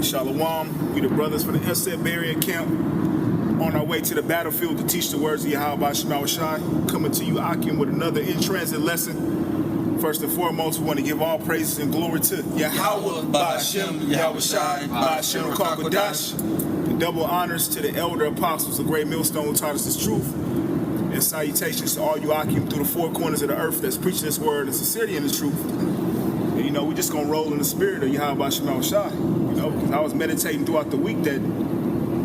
Shalom, we the brothers from the Esed Burial Camp on our way to the battlefield to teach the words of Yahweh Shema Shai. Coming to you, Akim, with another in-transit lesson. First and foremost, we want to give all praises and glory to Yahweh, Ba'ashem, Yahweh Shai, Ba'ashem, Kakwadash. And double honors to the elder apostles, the great millstone who taught us this truth. And salutations to all you Akim through the four corners of the earth that's preaching this word and sincerity in the truth. And, you know, we just going to roll in the spirit of Yahweh Shema Shai. You know, because I was meditating throughout the week that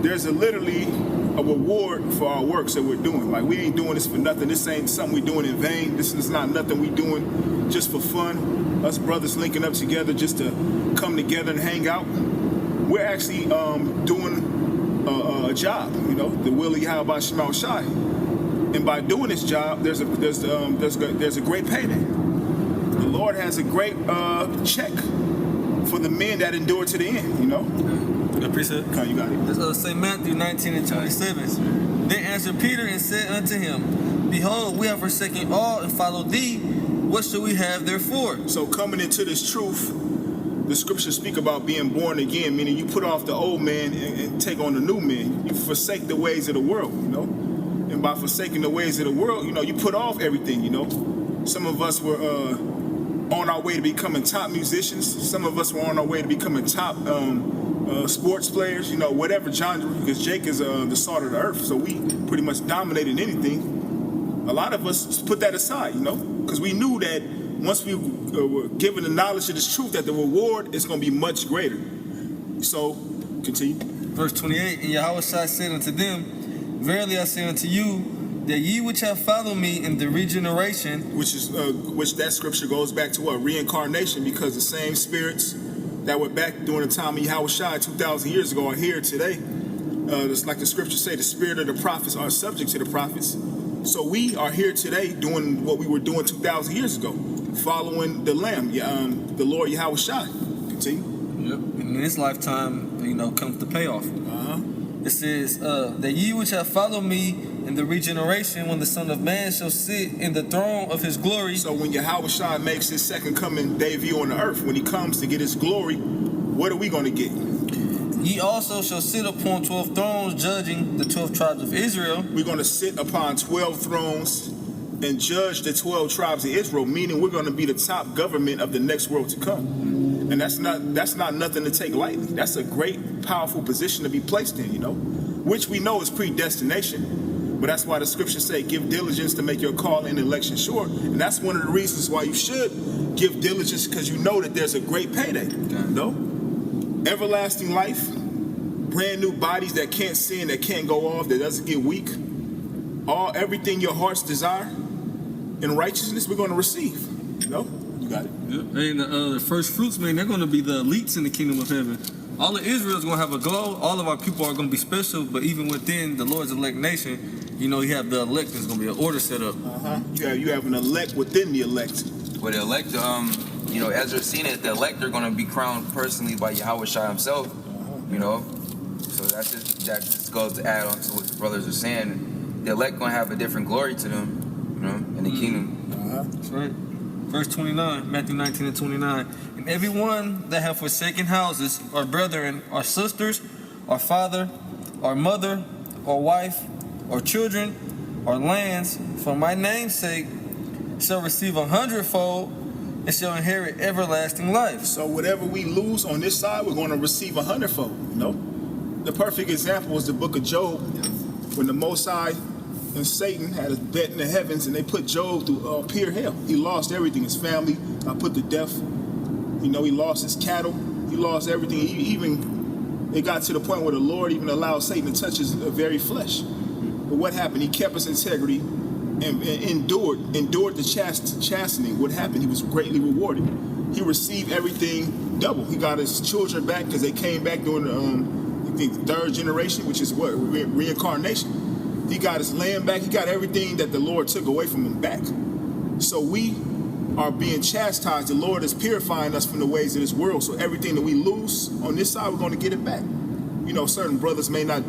there's literally a reward for our works that we're doing. Like, we ain't doing this for nothing. This ain't something we're doing in vain. This is not nothing we doing just for fun. Us brothers linking up together just to come together and hang out. We're actually doing a job, you know, the will of Yahweh Shema Shai. And by doing this job, there's a great payday. The Lord has a great check for the men that endure to the end, you know. Good precept. Okay, you got it. Let's St. Matthew 19 and 27. Then answered Peter and said unto him, Behold, we have forsaken all and followed thee. What shall we have therefore? So coming into this truth, the scriptures speak about being born again, meaning you put off the old man and take on the new man. You forsake the ways of the world, you know. And by forsaking the ways of the world, you know, you put off everything, you know. Some of us were on our way to becoming top musicians. Some of us were on our way to becoming top sports players, you know, whatever genre, because Jake is the salt of the earth, so we pretty much dominated anything. A lot of us put that aside, you know, because we knew that once we were given the knowledge of this truth, that the reward is going to be much greater. So, continue. Verse 28, And Yahweh said unto them, Verily I say unto you, that ye which have followed me in the regeneration, which that scripture goes back to what? Reincarnation, because the same spirits that were back during the time of Yahweh Shai 2,000 years ago are here today. It's like the scriptures say, the spirit of the prophets are subject to the prophets. So we are here today doing what we were doing 2,000 years ago, following the Lamb, the Lord Yahweh Shai. Continue. Yep. In this lifetime, you know, comes the payoff. It says, that ye which have followed me in the regeneration, when the Son of Man shall sit in the throne of his glory. So when Yahweh Shai makes his second coming debut on the earth, when he comes to get his glory, what are we going to get? Ye also shall sit upon 12 thrones, judging the 12 tribes of Israel. We're going to sit upon 12 thrones and judge the 12 tribes of Israel, meaning we're going to be the top government of the next world to come. And that's not nothing to take lightly. That's a great, powerful position to be placed in, you know, which we know is predestination. But that's why the scriptures say, give diligence to make your call and election sure. And that's one of the reasons why you should give diligence, because you know that there's a great payday. You know? Everlasting life, brand new bodies that can't sin, that can't go off, that doesn't get weak. Everything your heart's desire in righteousness, we're going to receive. You know? You got it. Yep. And the first fruits, man, they're going to be the elites in the kingdom of heaven. All of Israel is going to have a glow. All of our people are going to be special. But even within the Lord's elect nation, you know, you have the elect. There's going to be an order set up. You have an elect within the elect. Well, the elect, you know, Ezra seen it. The elect are going to be crowned personally by Yahweh Shai himself. You know, so that just goes to add on to what the brothers are saying. The elect going to have a different glory to them, you know, in the kingdom. That's right. Verse 29, Matthew 19 and 29. And everyone that have forsaken houses, or brethren, or sisters, or father, or mother, or wife, or children, or lands, for my name's sake, shall receive 100-fold, and shall inherit everlasting life. So whatever we lose on this side, we're going to receive 100-fold, you know? The perfect example was the book of Job, when the Most High and Satan had a bet in the heavens, and they put Job through pure hell. He lost everything. His family got put to death. You know, he lost his cattle. He lost everything. It got to the point where the Lord even allowed Satan to touch his very flesh. But what happened? He kept his integrity and endured the chastening. What happened? He was greatly rewarded. He received everything double. He got his children back because they came back during the third generation, which is what? Reincarnation. He got his land back. He got everything that the Lord took away from him back. So we are being chastised. The Lord is purifying us from the ways of this world. So everything that we lose on this side, we're going to get it back. You know, certain brothers may not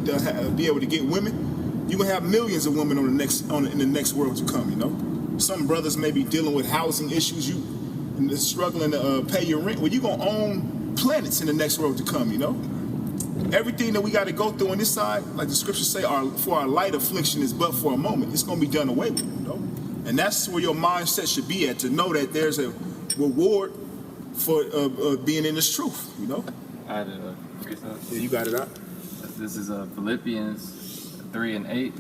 be able to get women. You're going to have millions of women in the next world to come, you know. Some brothers may be dealing with housing issues. You're struggling to pay your rent. Well, you're going to own planets in the next world to come, you know. everything that we got to go through on this side, like the scriptures say, for our light affliction is but for a moment. It's going to be done away with, you know? And that's where your mindset should be at, to know that there's a reward for being in this truth, you know? I had a precept. Yeah, you got it out. This is Philippians 3:8.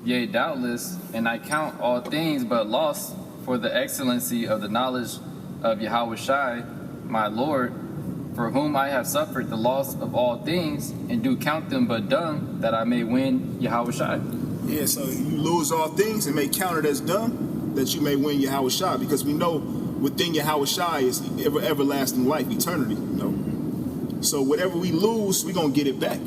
Yea, doubtless, and I count all things but loss for the excellency of the knowledge of Yahushua, my Lord, for whom I have suffered the loss of all things, and do count them but dung, that I may win Yahushua. Yeah, so you lose all things and may count it as done, that you may win Yahushua, because we know within Yahushua is everlasting life, eternity, you know? So whatever we lose, we're going to get it back.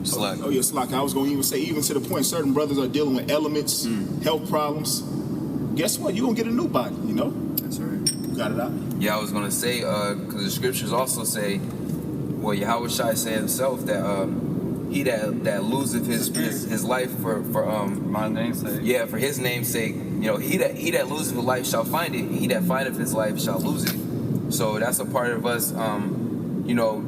Slack. Oh yeah, slack. I was going to even say, even to the point certain brothers are dealing with elements, health problems. Guess what? You're going to get a new body, you know? That's right. You got it out? Yeah, I was gonna say, because the scriptures also say, well, Yahushua said himself that he that loseth his life for My namesake. yeah, for his name's sake, you know, he that loseth his life shall find it. He that findeth his life shall lose it. So that's a part of us, you know,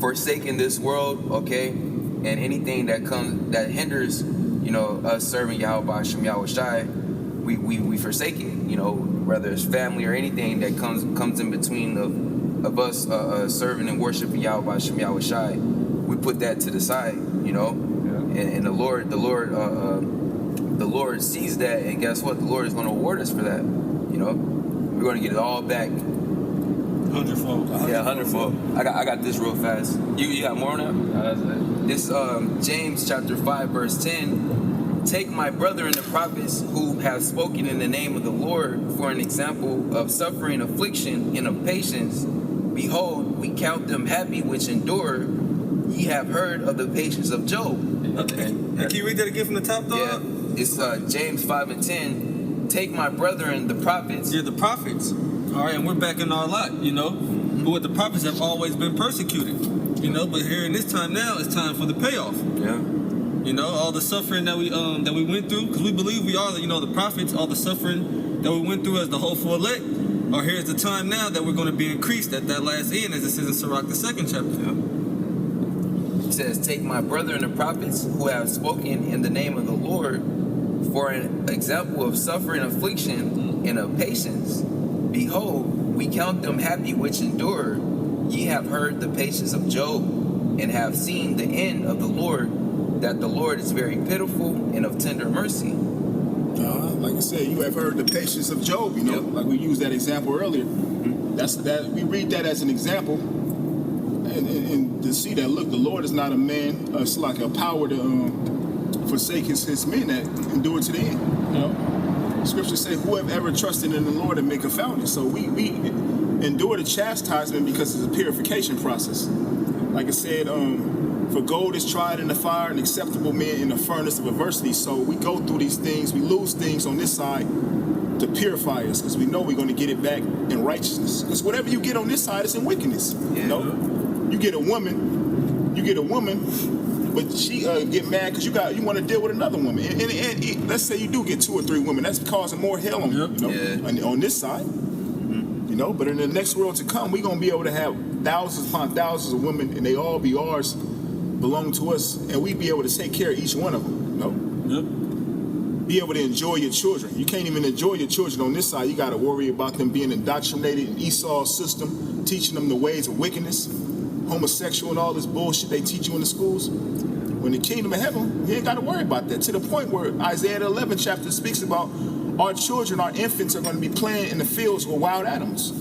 forsaking this world, okay, and anything that hinders, you know, us serving Yahweh Hashem Yahushua, we forsake it. You know, whether it's family or anything that comes in between of us serving and worshiping Yahweh Hashem Yahushua, we put that to the side, you know. Yeah. And the Lord sees that, and guess what? The Lord is going to reward us for that. You know, we're going to get it all back. Hundredfold. Yeah, hundredfold. I got this real fast. You got more on that? This James chapter 5 verse 10. Take my brethren the prophets who have spoken in the name of the Lord for an example of suffering, affliction, and of patience. Behold, we count them happy which endure. Ye have heard of the patience of Job. Okay. Hey, can you read that again from the top, dog? Yeah, it's James 5 and 10. Take my brethren the prophets. Yeah, the prophets. All right, and we're back in our lot, you know. But the prophets have always been persecuted, you know. But here in this time now, it's time for the payoff. Yeah. You know, all the suffering that we went through, because we believe we are, you know, the prophets. All the suffering that we went through as the hopeful elect. Or here's the time now that we're going to be increased at that last end, as it says in Sirach, the 2nd chapter. Yeah. It says, take my brethren the prophets who have spoken in the name of the Lord for an example of suffering, affliction, and of patience. Behold, we count them happy which endure. Ye have heard the patience of Job, and have seen the end of the Lord, that the Lord is very pitiful and of tender mercy. Like I said, you have heard the patience of Job, you know, Yep. like we used that example earlier. That's that we read that as an example, and to see that, look, the Lord is not a man, it's like a power to forsake his men that endure to the end. You know, scriptures say, whoever trusted in the Lord and make a foundation. So we endure the chastisement because it's a purification process. Like I said, for gold is tried in the fire, and acceptable men in the furnace of adversity. So we go through these things, we lose things on this side to purify us, because we know we're going to get it back in righteousness. Because whatever you get on this side is in wickedness. Yeah. You know, you get a woman, but she get mad because you want to deal with another woman. And let's say you do get 2 or 3 women, that's causing more hell on you. You know, Yeah. on this side. You know, but in the next world to come, we're going to be able to have thousands upon thousands of women, and they all be ours, belong to us, and we be able to take care of each one of them, you know? Yep. Be able to enjoy your children. You can't even enjoy your children on this side. You got to worry about them being indoctrinated in Esau's system, teaching them the ways of wickedness, homosexual and all this bullshit they teach you in the schools. When the kingdom of heaven, you ain't got to worry about that, to the point where Isaiah the 11th chapter speaks about our children, our infants are going to be playing in the fields with wild animals.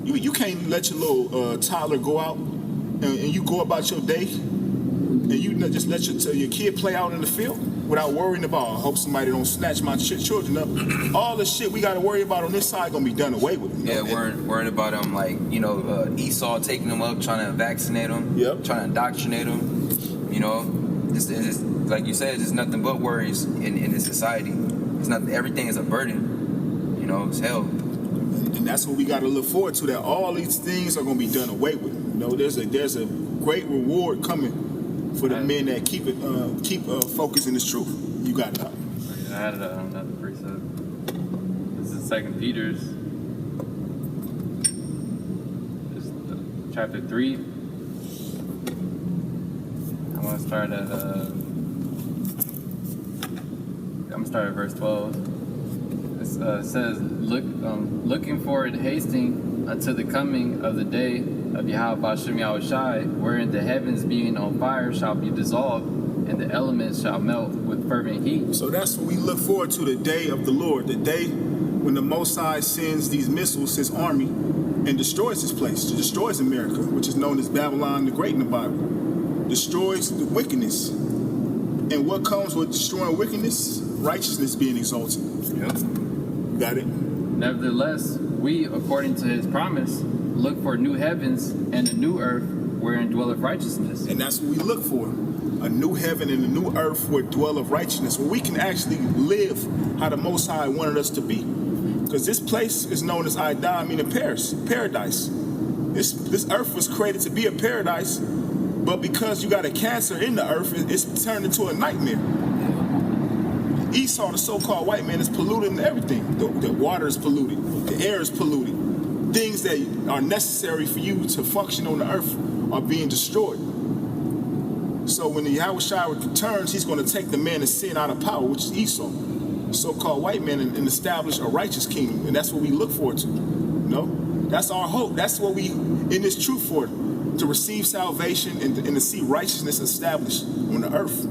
You can't let your little toddler go out and you go about your day and you just let your kid play out in the field without worrying about, I hope somebody don't snatch my children up. All the shit we got to worry about on this side going to be done away with. You know? Yeah, worrying about them, like, you know, Esau taking them up, trying to vaccinate them, trying to indoctrinate them. You know, it's like you said, it's just nothing but worries in this society. It's not, everything is a burden. You know, it's hell. And that's what we got to look forward to, that all these things are going to be done away with. You know, there's a great reward coming for the men that keep focused in this truth. You got it. I had another precept. This is 2 Peter's, chapter 3, want to start at I'm gonna start at verse 12. It says, looking forward, hasting unto the coming of the day of Yahweh Bashem Yahushai, wherein the heavens being on fire shall be dissolved, and the elements shall melt with fervent heat. So that's what we look forward to, the day of the Lord, the day when the Most High sends these missiles, his army, and destroys this place, destroys America, which is known as Babylon the Great in the Bible, destroys the wickedness. And what comes with destroying wickedness? Righteousness being exalted. Yep. Got it? Nevertheless, we, according to his promise, look for new heavens and a new earth wherein dwelleth righteousness. And that's what we look for. A new heaven and a new earth where dwelleth righteousness, where we can actually live how the Most High wanted us to be. Because this place is known as Idam, meaning paradise. This earth was created to be a paradise, but because you got a cancer in the earth, it's turned into a nightmare. Esau, the so-called white man, is polluting everything. The water is polluted. The air is polluted. Things that are necessary for you to function on the earth are being destroyed. So when the Yahushua returns, he's going to take the man of sin out of power, which is Esau, so-called white man, and establish a righteous kingdom. And that's what we look forward to. You know? That's our hope. That's what we in this truth for, to receive salvation and to see righteousness established on the earth.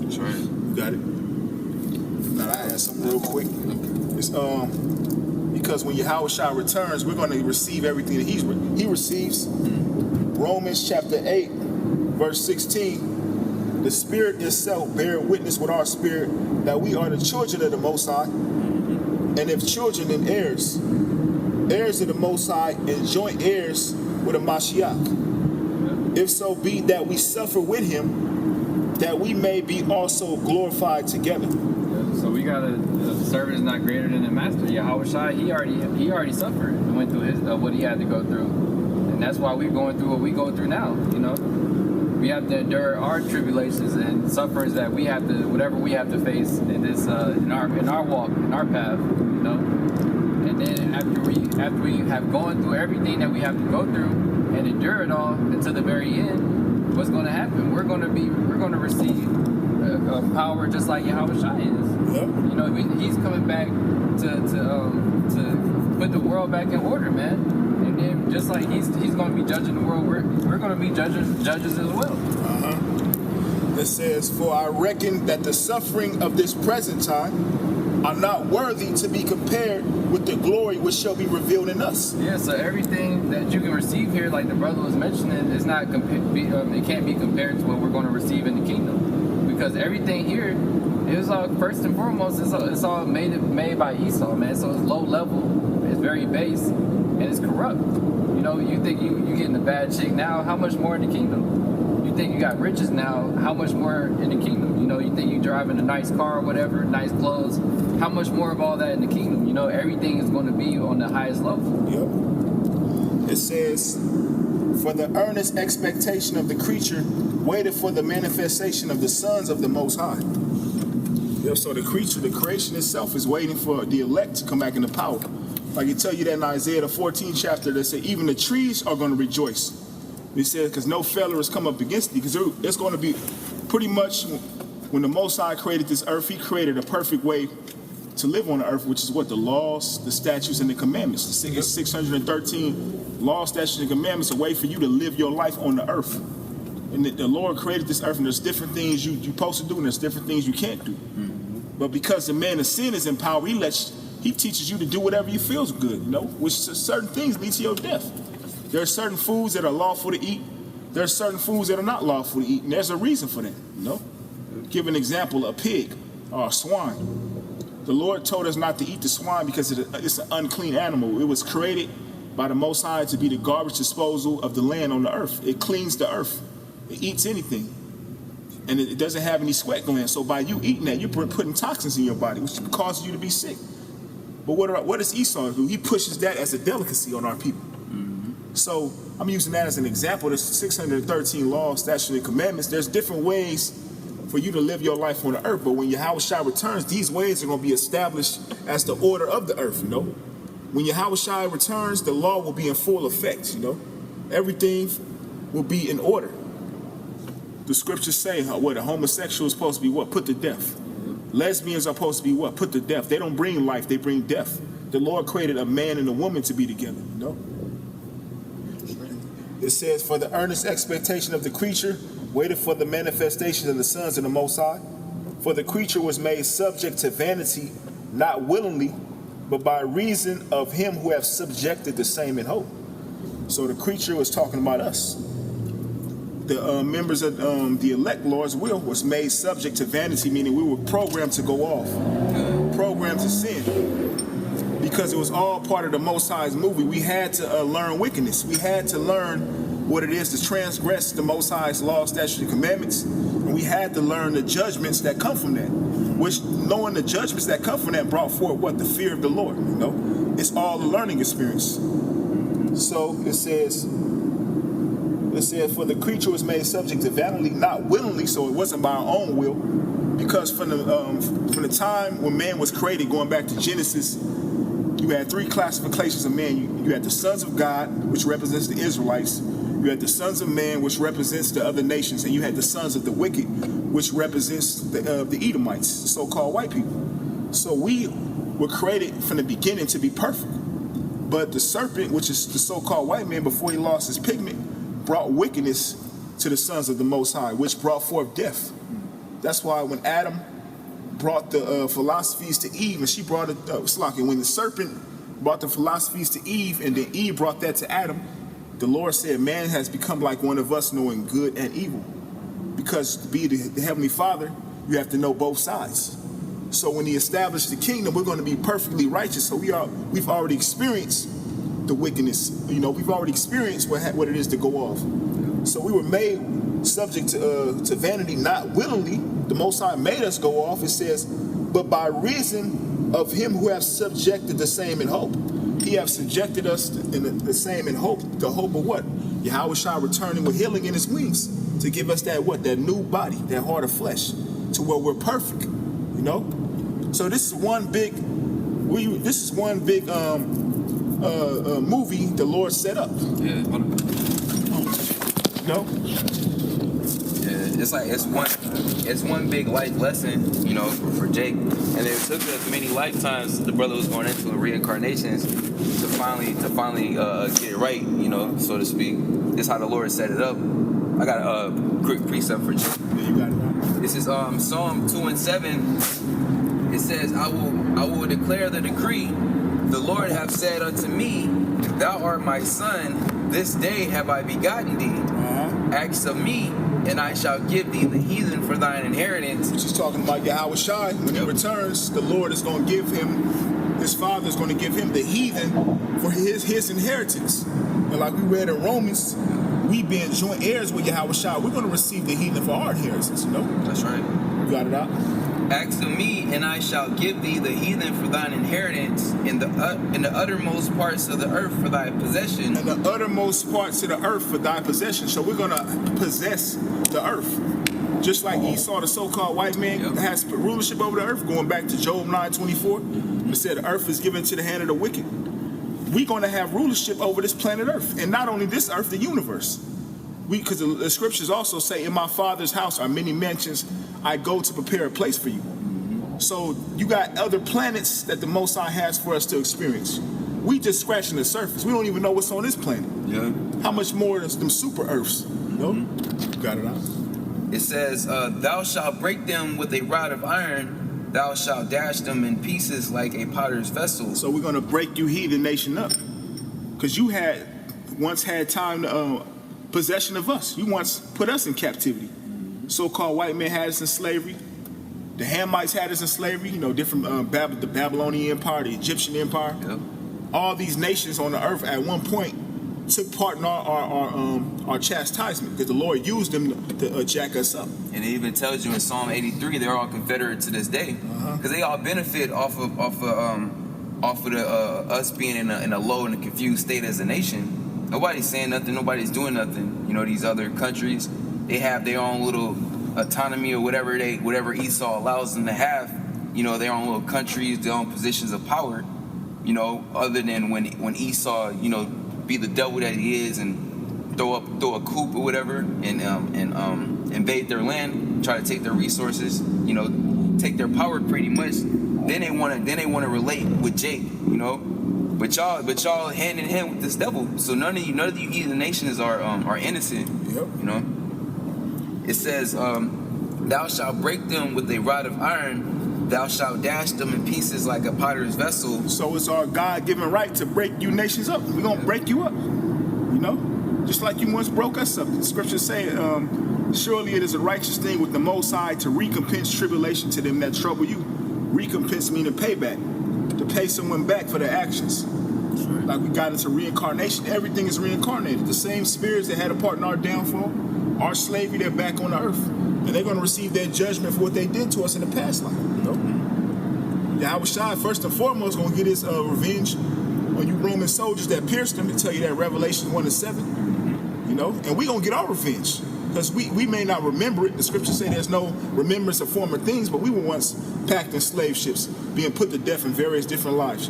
That's right. You got it? Now I add something real quick. It's because when Yahushua returns, we're going to receive everything that he receives. Romans chapter 8, verse 16. The Spirit itself beareth witness with our spirit that we are the children of the Most High, and if children, then heirs, heirs of the Most High, and joint heirs with the Mashiach. If so be that we suffer with him, that we may be also glorified together. So we got the servant is not greater than the master. Yahushua, he already suffered and went through his what he had to go through, and that's why we're going through what we go through now. You know, we have to endure our tribulations and sufferings that we have to, whatever we have to face in this in our walk, in our path. You know, and then after we have gone through everything that we have to go through and endure it all until the very end, what's going to happen? We're going to receive power just like Yahushua is. Yep. You know, he's coming back to put the world back in order, man. And then just like he's going to be judging the world, we're going to be judges as well. It says, "For I reckon that the suffering of this present time are not worthy to be compared with the glory which shall be revealed in us." Yeah, so everything that you can receive here, like the brother was mentioning, is not it can't be compared to what we're going to receive in the kingdom, because everything here is all, first and foremost, it's all made by Esau, man. So it's low level, it's very base, and it's corrupt. You know, you think you getting a bad chick now, how much more in the kingdom? You think you got riches now, how much more in the kingdom? You know, you think you driving a nice car or whatever, nice clothes, how much more of all that in the kingdom? You know, everything is going to be on the highest level. Yep. It says, "For the earnest expectation of the creature waited for the manifestation of the sons of the Most High." Yep. So the creation itself is waiting for the elect to come back into power. Like I tell you that in Isaiah the 14th chapter, they say even the trees are going to rejoice. He said, because no failure has come up against thee. Because it's going to be pretty much when the Most High created this earth, he created a perfect way to live on the earth, which is what? The laws, the statutes, and the commandments. The 613 laws, statutes, and commandments, a way for you to live your life on the earth. And the Lord created this earth, and there's different things you're supposed to do, and there's different things you can't do. But because the man of sin is in power, he teaches you to do whatever you feels good, you know, which certain things lead to your death. There are certain foods that are lawful to eat. There are certain foods that are not lawful to eat, and there's a reason for that, you know. Give an example, a pig or a swine. The Lord told us not to eat the swine because it's an unclean animal. It was created by the Most High to be the garbage disposal of the land on the earth. It cleans the earth. It eats anything. And it doesn't have any sweat glands. So by you eating that, you're putting toxins in your body, which causes you to be sick. But what does Esau do? He pushes that as a delicacy on our people. So I'm using that as an example. There's 613 laws, statutes, and commandments. There's different ways for you to live your life on the earth. But when Yahushua returns, these ways are going to be established as the order of the earth, you know. When Yahushua returns, the law will be in full effect, you know. Everything will be in order. The scriptures say what a homosexual is supposed to be what? Put to death. Lesbians are supposed to be what? Put to death. They don't bring life, they bring death. The Lord created a man and a woman to be together, you know? It says, for the earnest expectation of the creature waited for the manifestation of the sons of the Most High. For the creature was made subject to vanity, not willingly, but by reason of him who have subjected the same in hope. So the creature was talking about us. The members of the elect Lord's will was made subject to vanity, meaning we were programmed to go off, programmed to sin. Because it was all part of the Most High's movie, we had to learn wickedness. We had to learn what it is to transgress the Most High's law, statutes, and commandments. And we had to learn the judgments that come from that. Which, knowing the judgments that come from that brought forth what? The fear of the Lord, you know? It's all a learning experience. So it says, for the creature was made subject to vanity, not willingly, so it wasn't by our own will. Because from the time when man was created, going back to Genesis, you had three classifications of man. You had the sons of God, which represents the Israelites. You had the sons of man, which represents the other nations. And you had the sons of the wicked, which represents the Edomites, the so-called white people. So we were created from the beginning to be perfect. But the serpent, which is the so-called white man, before he lost his pigment, brought wickedness to the sons of the Most High, which brought forth death. That's why when Adam brought the philosophies to Eve, and she brought it, when the serpent brought the philosophies to Eve, and then Eve brought that to Adam, the Lord said, man has become like one of us, knowing good and evil. Because to be the Heavenly Father, you have to know both sides. So when he established the kingdom, we're going to be perfectly righteous. So we've already experienced the wickedness. You know, we've already experienced what it is to go off. So we were made subject to vanity, not willingly. The Most High made us go off. It says, but by reason of him who have subjected the same in hope. He have subjected us in the same in hope. The hope of what? Yahweh shall returning with healing in his wings to give us that what? That new body, that heart of flesh, to where we're perfect. You know. So this is one big movie the Lord set up. Yeah. No. Yeah, it's one big life lesson, you know, for Jake. And it took us many lifetimes. The brother was going into reincarnations to finally get it right, you know, so to speak. This is how the Lord set it up. I got a quick precept for Jake. Yeah, you got it. This is Psalm 2:7. It says, I will declare the decree. The Lord hath said unto me, thou art my son, this day have I begotten thee. Ask of me, and I shall give thee the heathen for thine inheritance. Which is talking about Yahweh Shai. When he returns, the Lord is going to give him, his father is going to give him the heathen for his inheritance. And like we read in Romans, we being joint heirs with Yahweh Shai, we're going to receive the heathen for our inheritance, you know? That's right. You got it out? Ask of me, and I shall give thee the heathen for thine inheritance, in the uttermost parts of the earth for thy possession. In the uttermost parts of the earth for thy possession. So we're going to possess the earth. Just like Esau, the so-called white man, has rulership over the earth, going back to Job 9:24. It said the earth is given to the hand of the wicked. We're going to have rulership over this planet earth. And not only this earth, the universe. Because the scriptures also say, in my Father's house are many mansions, I go to prepare a place for you. So you got other planets that the Most High has for us to experience. We just scratching the surface. We don't even know what's on this planet. Yeah. How much more than them super earths? You know? You got it out. It says, thou shalt break them with a rod of iron, thou shalt dash them in pieces like a potter's vessel. So we're going to break you heathen nation up. Because you once had time to possession of us. You once put us in captivity. So-called white men had us in slavery. The Hamites had us in slavery. You know, different the Babylonian Empire, the Egyptian Empire. Yep. All these nations on the earth at one point took part in our chastisement because the Lord used them to jack us up. And it even tells you in Psalm 83 they're all confederate to this day because they all benefit off of us being in a low and a confused state as a nation. Nobody's saying nothing. Nobody's doing nothing. You know, these other countries, they have their own little autonomy or whatever Esau allows them to have. You know, their own little countries, their own positions of power. You know, other than when Esau, you know, be the devil that he is and throw a coup or whatever, and invade their land, try to take their resources, take their power pretty much. Then they wanna relate with Jake, But y'all hand in hand with this devil. So none of you heathen nations are innocent. Yep. It says, thou shalt break them with a rod of iron, thou shalt dash them in pieces like a potter's vessel. So it's our God-given right to break you nations up. We're gonna break you up. Just like you once broke us up. The scriptures say, surely it is a righteous thing with the Most High to recompense tribulation to them that trouble you. Recompense meaning payback. To pay someone back for their actions. Right. Like we got into reincarnation. Everything is reincarnated. The same spirits that had a part in our downfall, our slavery, they're back on the earth. And they're going to receive their judgment for what they did to us in the past life. Yahweh Shai, first and foremost, going to get his revenge on you Roman soldiers that pierced him, to tell you that Revelation 1-7. And we're going to get our revenge. Because we may not remember it. The scriptures say there's no remembrance of former things, but we were once packed in slave ships, being put to death in various different lives,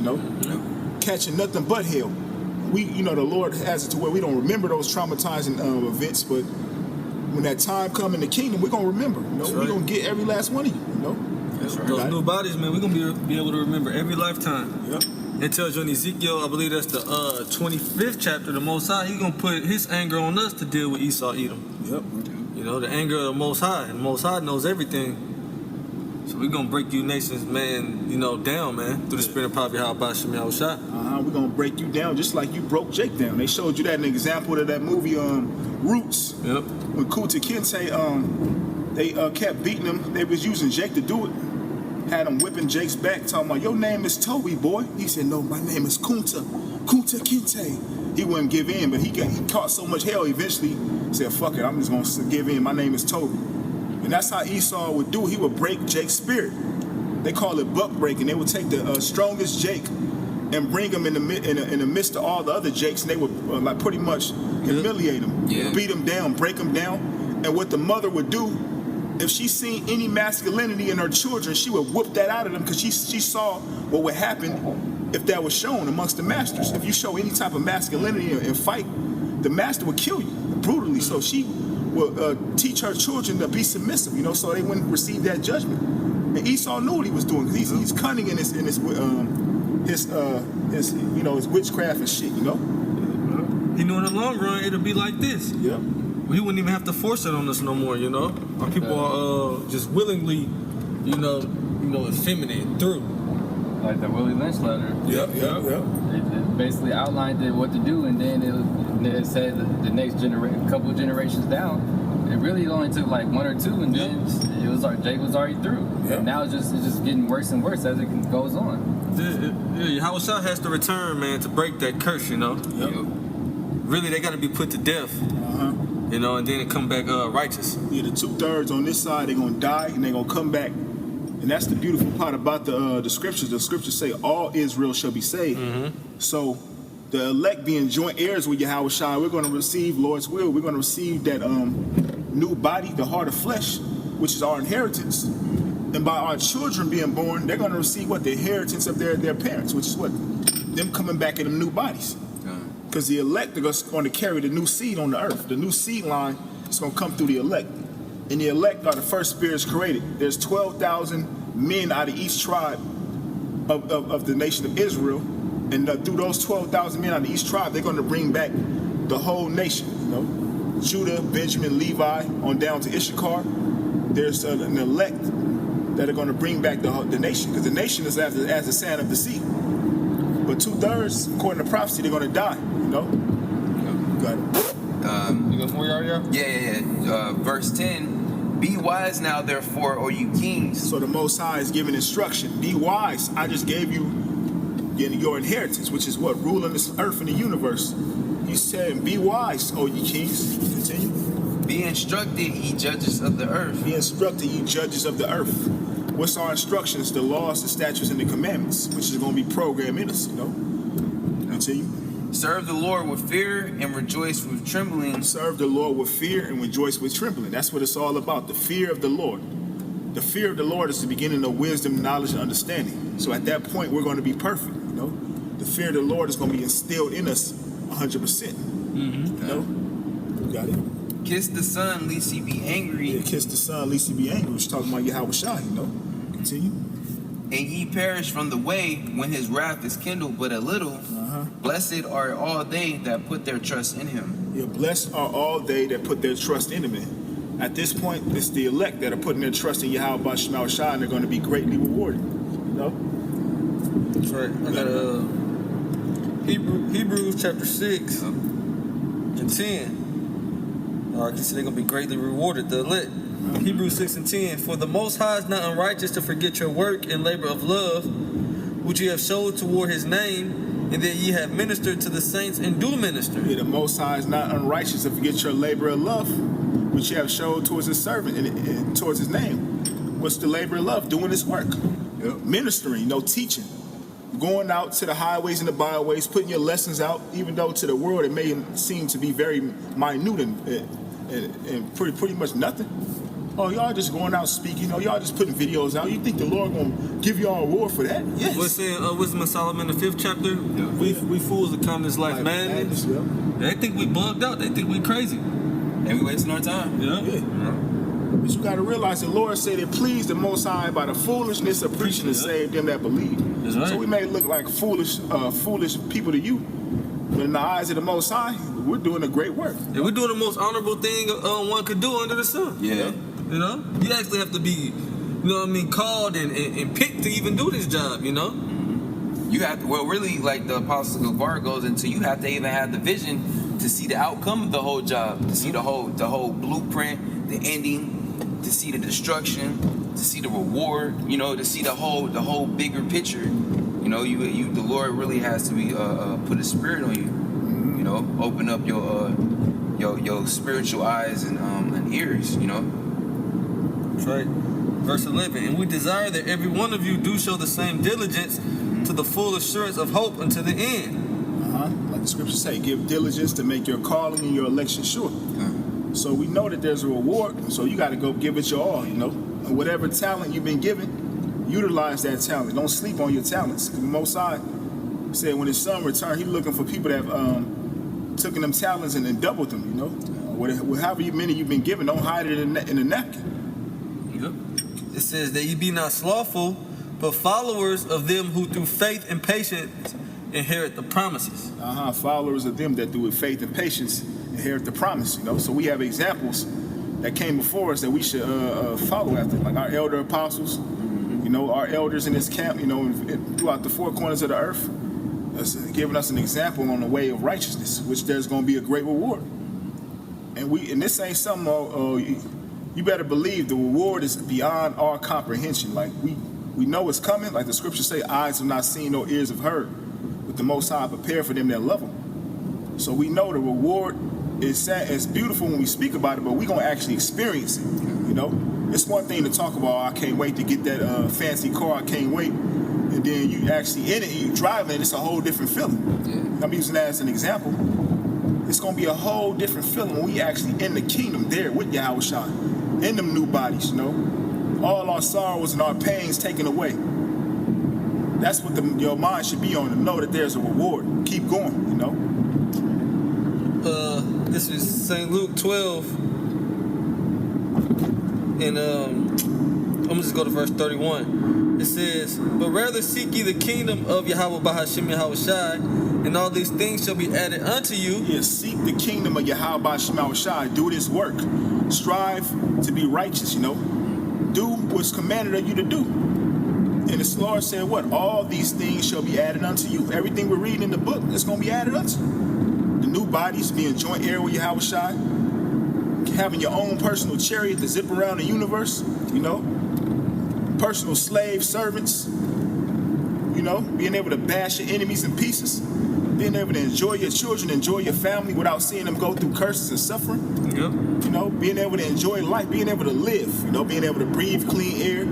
catching nothing but hell. The Lord has it to where we don't remember those traumatizing events, but when that time comes in the kingdom, we're going to remember. We're going to get every last one of you, That's right. Those new bodies, man, we're going to be able to remember every lifetime. Yep. It tells you in Ezekiel, I believe that's the 25th chapter, the Most High, he's going to put his anger on us to deal with Esau, Edom. Yep. The anger of the Most High. The Most High knows everything. So we're going to break you nations, man, down, man, through the spirit and power of Yahweh Shem Yahushua. We're going to break you down just like you broke Jake down. They showed you that in an example of that movie, Roots. Yep. When Kunta Kinte, they kept beating him. They was using Jake to do it. Had him whipping Jake's back, talking about, your name is Toby, boy. He said, no, my name is Kunta Kinte. He wouldn't give in, but he caught so much hell, eventually said, fuck it, I'm just going to give in. My name is Toby. And that's how Esau would do. He would break Jake's spirit. They call it buck breaking. They would take the strongest Jake and bring him in the midst of all the other Jakes, and they would pretty much humiliate him, beat him down, break him down. And what the mother would do, if she seen any masculinity in her children, she would whoop that out of them, because she saw what would happen if that was shown amongst the masters. If you show any type of masculinity and fight, the master would kill you brutally. So she would teach her children to be submissive, so they wouldn't receive that judgment. And Esau knew what he was doing, because he's cunning in his witchcraft and shit, He knew in the long run it'll be like this. Yeah. He wouldn't even have to force it on us no more, Our people are just willingly, effeminate through. Like the Willie Lynch letter. Yeah. It basically outlined what to do, and then it said the next couple of generations down, it really only took like one or two, and then Jake was already through. Yeah. And now it's just getting worse and worse as it goes on. Yahweh has to return, man, to break that curse, Really, they got to be put to death. And then it come back righteous. Yeah, the 2/3 on this side, they're going to die, and they're going to come back. And that's the beautiful part about the scriptures. The scriptures say all Israel shall be saved. So the elect being joint heirs with Yahweh Shai, we're going to receive Lord's will. We're going to receive that new body, the heart of flesh, which is our inheritance. And by our children being born, they're going to receive what? The inheritance of their parents, which is what? Them coming back in them new bodies. Because the elect are going to carry the new seed on the earth. The new seed line is going to come through the elect. And the elect are the first spirits created. There's 12,000 men out of each tribe of the nation of Israel. And through those 12,000 men out of each tribe, they're going to bring back the whole nation. Judah, Benjamin, Levi, on down to Issachar. There's an elect that are going to bring back the nation. Because the nation is as the sand of the sea. But 2/3, according to prophecy, they're going to die. Got it. You got more, Yahya? Yeah. Verse 10, be wise now, therefore, O you kings. So the Most High is giving instruction. Be wise. I just gave you your inheritance, which is what? Ruling this earth and the universe. He said, be wise, O ye kings. Continue. Be instructed, ye judges of the earth. Be instructed, ye judges of the earth. What's our instructions? The laws, the statutes, and the commandments, which is going to be programmed in us, Continue. Serve the Lord with fear and rejoice with trembling. Serve the Lord with fear and rejoice with trembling. That's what it's all about, the fear of the Lord. The fear of the Lord is the beginning of wisdom, knowledge, and understanding. So at that point, we're going to be perfect, The fear of the Lord is going to be instilled in us 100%, got it. Kiss the Son, lest he be angry, Yeah, kiss the Son, lest he be angry. It's talking about Yahweh Shai, you know. Continue. and ye perish from the way when his wrath is kindled but a little. Blessed are all they that put their trust in him. Yeah, blessed are all they that put their trust in him. And at this point, it's the elect that are putting their trust in Yahweh Bashim Shai, and they're going to be greatly rewarded. You know? That's right. I got Hebrews chapter 6 and 10. I can see they're going to be greatly rewarded, the elect. Hebrews 6 and 10. For the Most High is not unrighteous to forget your work and labor of love, which ye have showed toward his name, and that ye have ministered to the saints and do minister. Yeah, the Most High is not unrighteous to forget your labor of love, which you have showed towards his servant and towards his name. What's the labor of love? Doing his work. Ministering, teaching. Going out to the highways and the byways, putting your lessons out, even though to the world it may seem to be very minute and pretty much nothing. Oh, y'all just going out speaking. Oh, y'all just putting videos out. You think the Lord gonna give y'all a reward for that? Yes. What's saying Wisdom of Solomon, the 5th chapter? We fools that count this life madness. Yeah. They think we bugged out. They think we crazy. And we wasting our time. Yeah. But you got to realize the Lord said it pleased the Most High by the foolishness of preaching to save them that believe. That's right. So we may look like foolish people to you, but in the eyes of the Most High, we're doing a great work. And we're doing the most honorable thing one could do under the sun. Yeah. You know? You actually have to be, called and picked to even do this job, You have to, really, like the Apostle of Bar goes into, you have to even have the vision to see the outcome of the whole job, to see the whole blueprint, the ending, to see the destruction, to see the reward, to see the whole bigger picture. The Lord really has to be put a spirit on you. Open up your spiritual eyes and ears. That's right. Verse 11. And we desire that every one of you do show the same diligence to the full assurance of hope unto the end. Like the scriptures say, give diligence to make your calling and your election sure. So we know that there's a reward, so you got to go give it your all, And whatever talent you've been given, utilize that talent. Don't sleep on your talents. The Most High said when his son returned, he's looking for people that have taken them talents and then doubled them, However many you've been given, don't hide it in a napkin. It says that ye be not slothful, but followers of them who through faith and patience inherit the promises. Followers of them that do with faith and patience inherit the promise, So we have examples that came before us that we should follow after, like our elder apostles, our elders in this camp, throughout the four corners of the earth, giving us an example on the way of righteousness, which there's going to be a great reward. And this ain't something you better believe the reward is beyond our comprehension. Like we know it's coming, like the scriptures say, eyes have not seen, no ears have heard, but the Most High prepared for them that love him. So we know the reward is beautiful when we speak about it, but we're gonna actually experience it. It's one thing to talk about, I can't wait to get that fancy car, I can't wait, and then you actually in it, you driving it, it's a whole different feeling. I'm using that as an example. It's gonna be a whole different feeling when we actually in the kingdom there with Yahweh Shai, in them new bodies, all our sorrows and our pains taken away. That's what your mind should be on, to know that there's a reward. Keep going, This is St. Luke 12, and I'm gonna just go to verse 31. It says, but rather seek ye the kingdom of Yahweh Bahashim Yahweh Shai, and all these things shall be added unto you. Yes, seek the kingdom of Yahweh Bahashim Shai. Do this work. Strive to be righteous, Do what's commanded of you to do. And the Lord said, what? All these things shall be added unto you. Everything we're reading in the book is going to be added unto you. The new bodies, being joint heir with Yahweh Shai, having your own personal chariot to zip around the universe, personal slave servants, being able to bash your enemies in pieces, being able to enjoy your children, enjoy your family without seeing them go through curses and suffering. Being able to enjoy life, being able to live, being able to breathe clean air,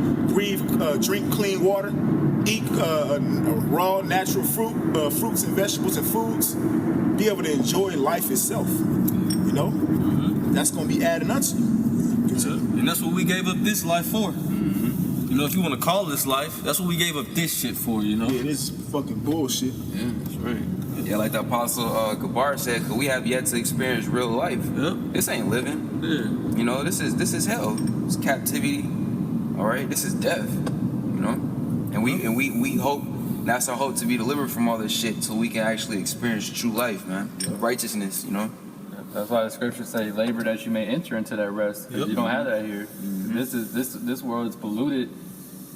drink clean water, eat raw, natural fruits and vegetables and foods, be able to enjoy life itself, That's going to be added unto you. And that's what we gave up this life for. You know, if you want to call this life, that's what we gave up this shit for, you know? Yeah, this is fucking bullshit. Yeah, that's right. Yeah, like the Apostle Gabar said, 'cause we have yet to experience real life. Yep. This ain't living. Yeah. You know, this is hell. It's captivity. All right, this is death. You know, and we hope that's our hope to be delivered from all this shit, so we can actually experience true life, man. Righteousness. You know. That's why the scriptures say, "Labor that you may enter into that rest." 'Cause Yep. you don't have that here. This world is polluted,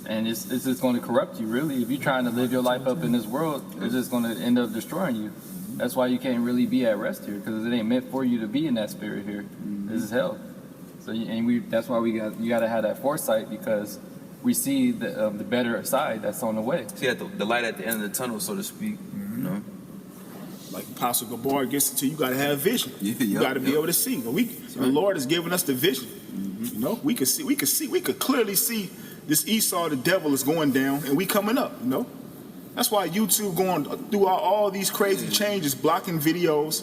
and it's just going to corrupt you. Really, if you're trying to live your life up in this world, it's just going to end up destroying you. That's why you can't really be at rest here, because it ain't meant for you to be in that spirit here. This is hell. So, that's why you got to have that foresight, because we see the better side that's on the way. See the light at the end of the tunnel, so to speak. You know. Like Apostle Gabar gets into, you gotta have vision. Yeah, You gotta be able to see. The Lord has given us the vision. You know, we could clearly see this Esau, the devil, is going down, and we coming up. You know, that's why YouTube going through all these crazy changes, blocking videos,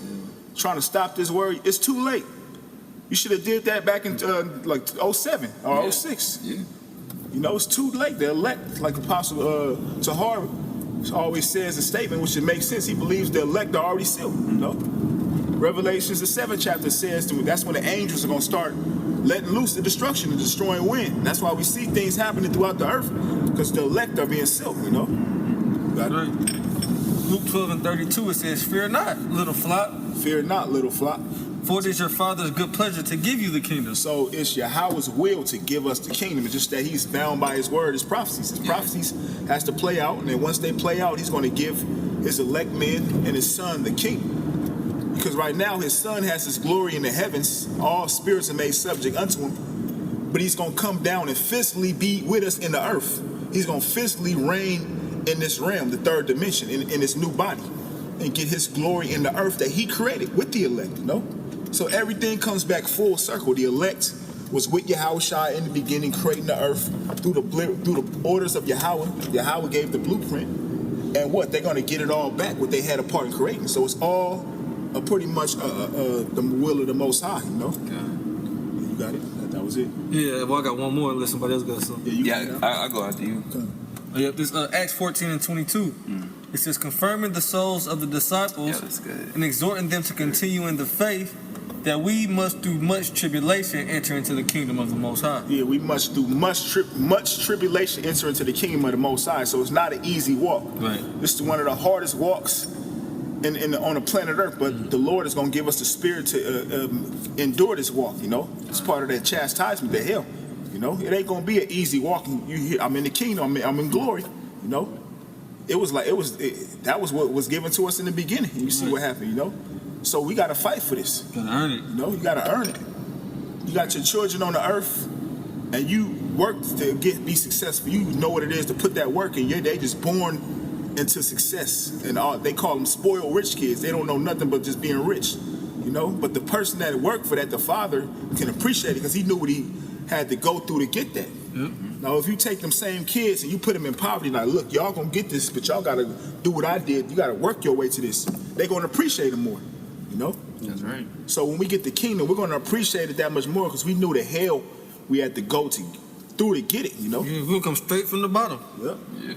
trying to stop this word. It's too late. You should have did that back in like 07 or 06. Yeah. You know, it's too late. The elect, like Apostle Tahar always says a statement which it makes sense. He believes the elect are already sealed. You know, Revelations the 7th chapter says that's when the angels are gonna start letting loose the destruction and destroying wind. That's why we see things happening throughout the earth, because the elect are being sealed. You know. Right. Luke 12:32, it says, "Fear not, little flock, Fear not, little flock." for it is your Father's good pleasure to give you the kingdom." So it's Yahweh's will to give us the kingdom. It's just that he's bound by his word, his prophecies. His prophecies has to play out, and then once they play out, he's going to give his elect men and his son the kingdom. Because right now his son has his glory in the heavens. All spirits are made subject unto him. But he's going to come down and physically be with us in the earth. He's going to physically reign in this realm, the third dimension, in this new body, and get his glory in the earth that he created with the elect, you know? So everything comes back full circle. The elect was with Yahushua in the beginning, creating the earth through the orders of Yahweh. Yahweh gave the blueprint, and they're going to get it all back, what they had a part in creating. So it's all pretty much the will of the Most High, you know. You got it. That was it. Yeah, well, I got one more unless somebody else got something. I'll go after you. Yeah, this Acts 14:22. It says, "Confirming the souls of the disciples Yeah, that's good. and exhorting them to continue in the faith, that we must through much tribulation enter into the kingdom of the Most High." Yeah, we must through much tribulation enter into the kingdom of the Most High. So it's not an easy walk. Right. This is one of the hardest walks on the planet Earth. But the Lord is going to give us the spirit to endure this walk. You know, it's part of that chastisement, the hell. You know, it ain't going to be an easy walk. You hear, I'm in the kingdom. I'm in glory. You know, that was what was given to us in the beginning. And you see what happened. You know, so we got to fight for this. Gotta earn it. You know, you gotta earn it. You got your children on the earth, and you work to be successful. You know what it is to put that work in. They just born into success, and they call them spoiled rich kids. They don't know nothing but just being rich, you know. But the person that worked for that, the father, can appreciate it because he knew what he had to go through to get that. Yep. Now, if you take them same kids and you put them in poverty, like, look, y'all gonna get this, but y'all gotta do what I did. You gotta work your way to this. They gonna appreciate it more. You know? That's right. So when we get the kingdom, we're going to appreciate it that much more because we knew the hell we had to go through to get it, you know? Yeah, we're gonna come straight from the bottom. Yep. Yeah.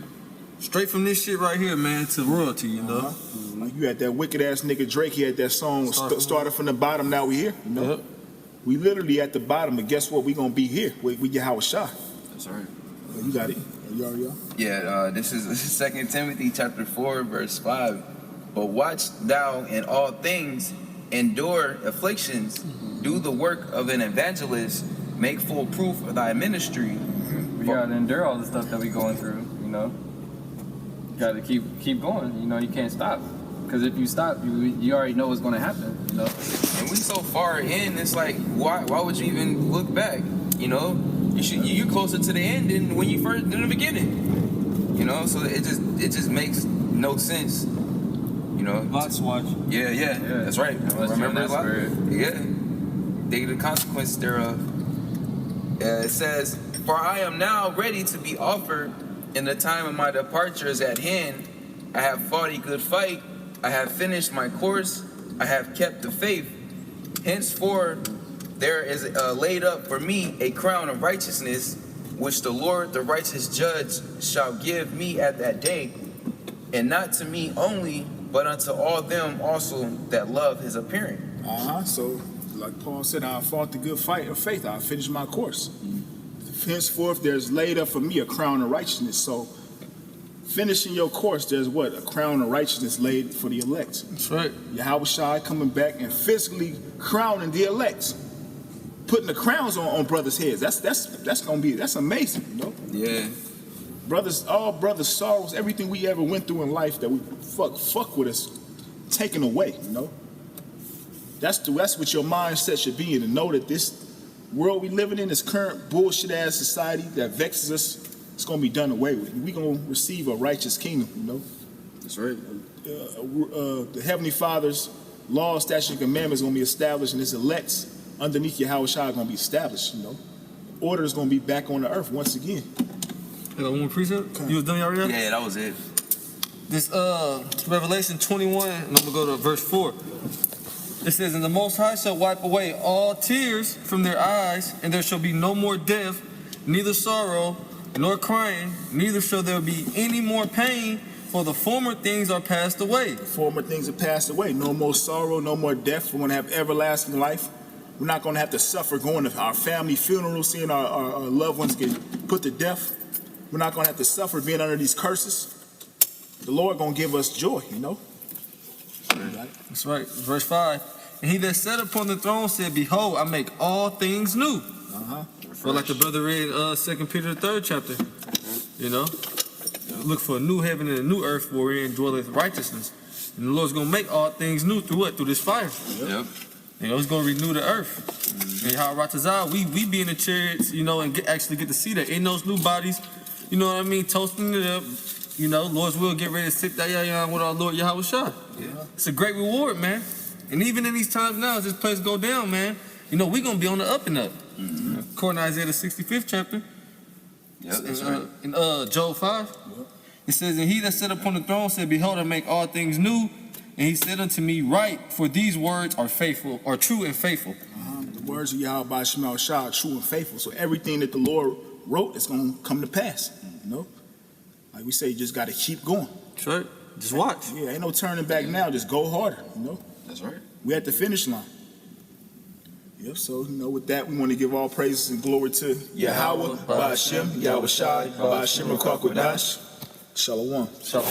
Straight from this shit right here, man, to royalty, you know? Like you had that wicked ass nigga Drake, he had that song, started from the bottom, now we here, you know? Yep. We literally at the bottom, but guess what? We going to be here. We get how it's shot. That's right. You got it. Y'all. Yeah, this is 2 Timothy chapter 4, verse 5. But watch thou in all things, endure afflictions, do the work of an evangelist, make full proof of thy ministry. We gotta endure all the stuff that we going through, you know. You gotta keep going, you know. You can't stop, because if you stop, you already know what's gonna happen, you know. And we so far in, it's like, why would you even look back? You know, you're closer to the end than when you first in the beginning. You know, so it just makes no sense. You know, Lot's watch. Yeah, that's right. Remember Lot? Yeah, they the consequence thereof. It says, "For I am now ready to be offered, and the time of my departure is at hand. I have fought a good fight. I have finished my course. I have kept the faith. Henceforth, there is laid up for me a crown of righteousness, which the Lord, the righteous judge, shall give me at that day, and not to me only, but unto all them also that love his appearing. So, like Paul said, I fought the good fight of faith. I finished my course. Henceforth, there's laid up for me a crown of righteousness. So, finishing your course, there's what? A crown of righteousness laid for the elect. That's right. Yahweh Shai coming back and physically crowning the elect. Putting the crowns on brothers' heads. That's amazing, you know? Yeah. Brothers, all brothers' sorrows, everything we ever went through in life that we fuck with us, taken away, you know? That's what your mindset should be in, to know that this world we living in, this current bullshit ass society that vexes us, it's gonna be done away with. We gonna receive a righteous kingdom, you know? That's right. The Heavenly Father's law, statutes, and commandments gonna be established, and his elects underneath Yahweh Shai gonna be established, you know? Order is gonna be back on the earth once again. I got one more precept. You was done already? Yeah, that was it. This Revelation 21, and I'm gonna go to verse 4. It says, "And the Most High shall wipe away all tears from their eyes, and there shall be no more death, neither sorrow, nor crying, neither shall there be any more pain, for the former things are passed away." Former things have passed away. No more sorrow, no more death. We're gonna have everlasting life. We're not gonna have to suffer going to our family funerals, seeing our loved ones get put to death. We're not gonna have to suffer being under these curses. The Lord gonna give us joy, you know? That's right. Verse 5. "And he that sat upon the throne said, Behold, I make all things new." Or like the brother read 2 Peter the 3rd chapter. You know? Look for a new heaven and a new earth wherein dwelleth righteousness. And the Lord's gonna make all things new through what? Through this fire. Yep. You know, he's gonna renew the earth. And how Ratazah, we be in the chariots, you know, and actually get to see that in those new bodies, you know what I mean, toasting it up. You know, Lord's will get ready to sit there with our Lord Yahweh Shai. Yeah. It's a great reward, man. And even in these times now, as this place go down, man, you know, we're gonna be on the up and up. According to Isaiah the 65th chapter. Yeah, that's right. In Job 5. It says, "And he that sat upon the throne said, Behold, I make all things new. And he said unto me, Write, for these words are faithful, are true and faithful." The words of Yahweh Shai are true and faithful. So everything that the Lord wrote is gonna come to pass, you know? Like we say, you just gotta keep going. That's right. Just watch. Yeah, ain't no turning back now. Just go harder, you know? That's right. We at the finish line. Yep, so, you know, with that, we want to give all praises and glory to Yahweh, Ba'ashem, Yahweh Shai, Ba'ashem, Kwakwa Dash. Shalom. Shalom.